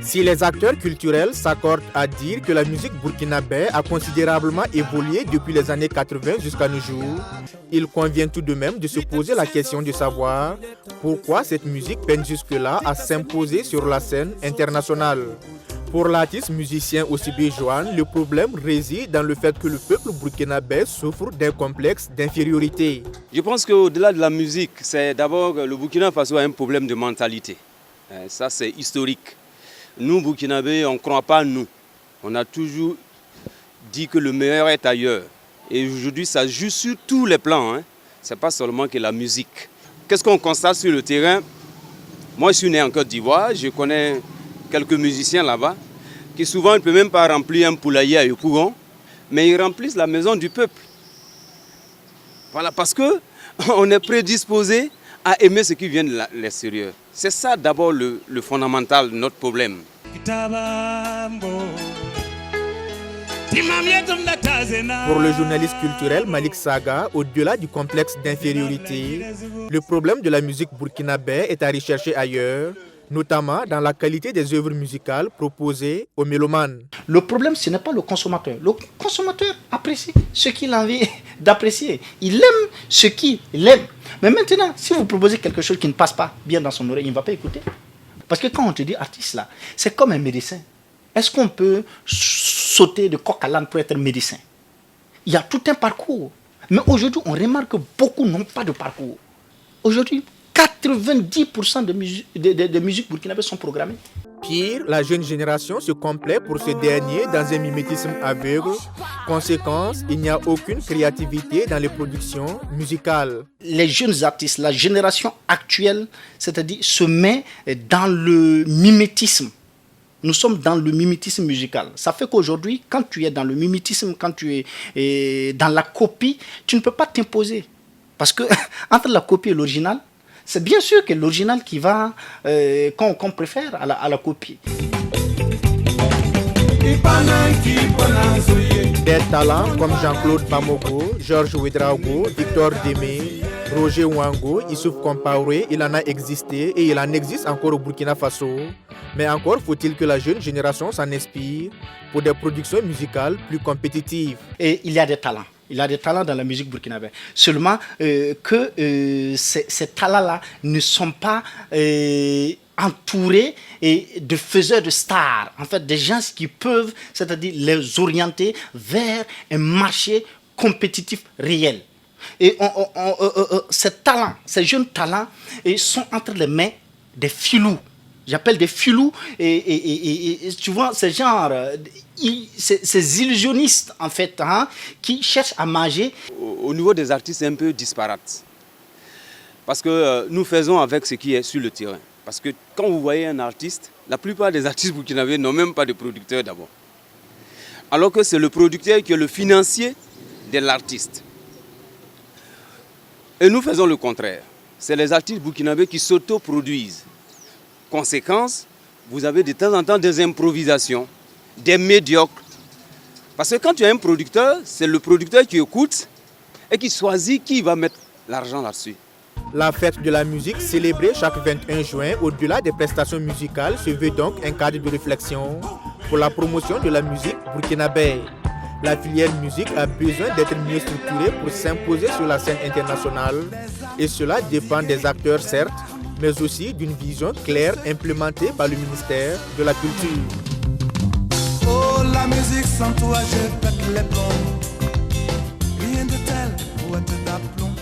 Si les acteurs culturels s'accordent à dire que la musique burkinabé a considérablement évolué depuis les années 80 jusqu'à nos jours, il convient tout de même de se poser la question de savoir pourquoi cette musique peine jusque-là à s'imposer sur la scène internationale. Pour l'artiste musicien Osibé Joanne, le problème réside dans le fait que le peuple burkinabé souffre d'un complexe d'infériorité. Je pense qu'au-delà de la musique, c'est d'abord le Burkina Faso a un problème de mentalité. Ça, c'est historique. Nous, Burkinabés, on ne croit pas nous. On a toujours dit que le meilleur est ailleurs. Et aujourd'hui, ça joue sur tous les plans. Ce n'est pas seulement que la musique. Qu'est-ce qu'on constate sur le terrain? Moi, je suis né en Côte d'Ivoire. Je connais quelques musiciens là-bas qui souvent ne peuvent même pas remplir un poulailler à Yopougon, mais ils remplissent la maison du peuple. Voilà, parce qu'on est prédisposé à aimer ce qui vient de l'extérieur. C'est ça d'abord le fondamental de notre problème. Pour le journaliste culturel Malik Saga, au-delà du complexe d'infériorité, le problème de la musique burkinabé est à rechercher ailleurs, notamment dans la qualité des œuvres musicales proposées aux mélomanes. Le problème, ce n'est pas le consommateur. Le consommateur apprécie ce qu'il a envie d'apprécier. Il aime ce qu'il aime. Mais maintenant, si vous proposez quelque chose qui ne passe pas bien dans son oreille, il ne va pas écouter. Parce que quand on te dit artiste là, c'est comme un médecin. Est-ce qu'on peut sauter de coq à l'âne pour être médecin? Il y a tout un parcours. Mais aujourd'hui, on remarque que beaucoup n'ont pas de parcours. Aujourd'hui, 90% de musique burkinabé sont programmées. Pire, la jeune génération se complaît pour ce dernier dans un mimétisme aveugle. Conséquence, il n'y a aucune créativité dans les productions musicales. Les jeunes artistes, la génération actuelle, c'est-à-dire se met dans le mimétisme. Nous sommes dans le mimétisme musical. Ça fait qu'aujourd'hui, quand tu es dans le mimétisme, quand tu es dans la copie, tu ne peux pas t'imposer. Parce que entre la copie et l'original, c'est bien sûr que l'original qui va, qu'on préfère à la copie. Des talents comme Jean-Claude Bamoko, Georges Ouedraogo, Victor Démé, Roger Ouango, Issouf Compaoré, il en a existé et il en existe encore au Burkina Faso. Mais encore faut-il que la jeune génération s'en inspire pour des productions musicales plus compétitives. Et il y a des talents. Il y a des talents dans la musique burkinabé. Seulement que ces talents-là ne sont pas entourés de faiseurs de stars. En fait, des gens qui peuvent, c'est-à-dire les orienter vers un marché compétitif réel. Et ces jeunes talents sont entre les mains des filous. J'appelle des filous et tu vois, ces genres, ces illusionnistes en fait, qui cherchent à manger. Au niveau des artistes, c'est un peu disparate. Parce que nous faisons avec ce qui est sur le terrain. Parce que quand vous voyez un artiste, la plupart des artistes burkinabés n'ont même pas de producteur d'abord. Alors que c'est le producteur qui est le financier de l'artiste. Et nous faisons le contraire. C'est les artistes burkinabés qui s'autoproduisent. Conséquence, vous avez de temps en temps des improvisations, des médiocres. Parce que quand tu as un producteur, c'est le producteur qui écoute et qui choisit qui va mettre l'argent là-dessus. La fête de la musique célébrée chaque 21 juin, au-delà des prestations musicales, se veut donc un cadre de réflexion pour la promotion de la musique burkinabé. La filière musique a besoin d'être mieux structurée pour s'imposer sur la scène internationale. Et cela dépend des acteurs, certes, mais aussi d'une vision claire implémentée par le ministère de la Culture. Oh, la musique sans toi, je pète les plombs. Rien de tel pour être d'aplomb.